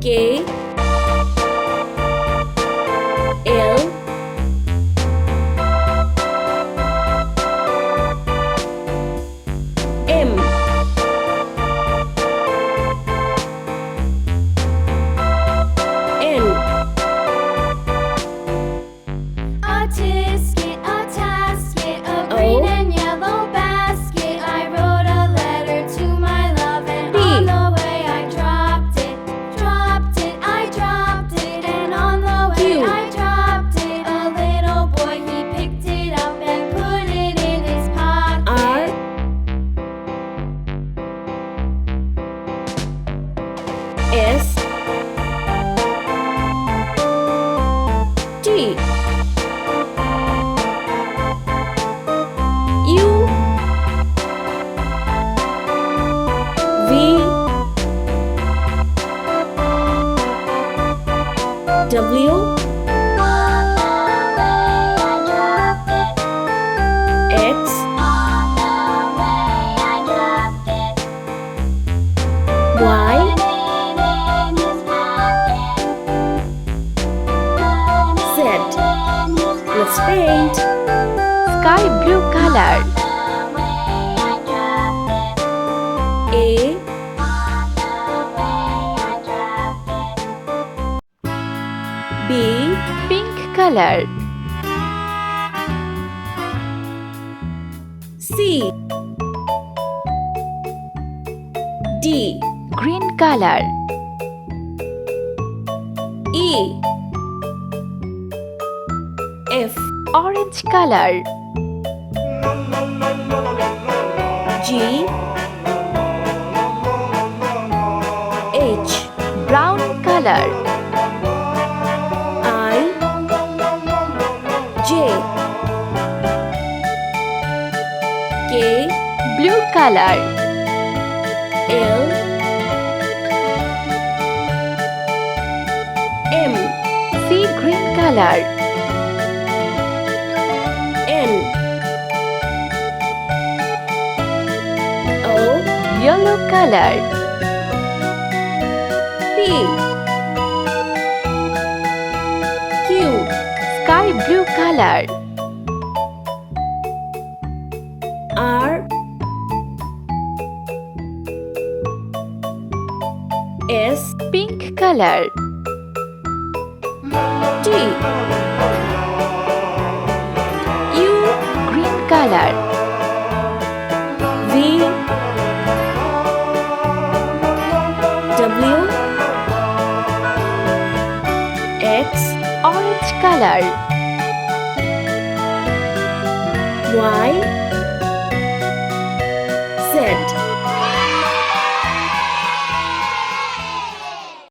K L M N A tisket, a tasket, a green and yellow basket. I wrote a letter to my love, and P. on the way I dropped it, I dropped it, and on the way Q. I dropped it. A little boy, he picked it up and put it in his pocket. R S T U V W On the way I dropped it, X on the way I dropped it. Y Put it in his pocket. Z. Let's paint. Sky blue color. A B Pink color. C D Green color. E F Orange color. G H Brown color. I J K Blue color. L M Sea green color. N O Yellow color. P Q Sky blue color. R S Pink color. T U Green color. V W X Orange color. Y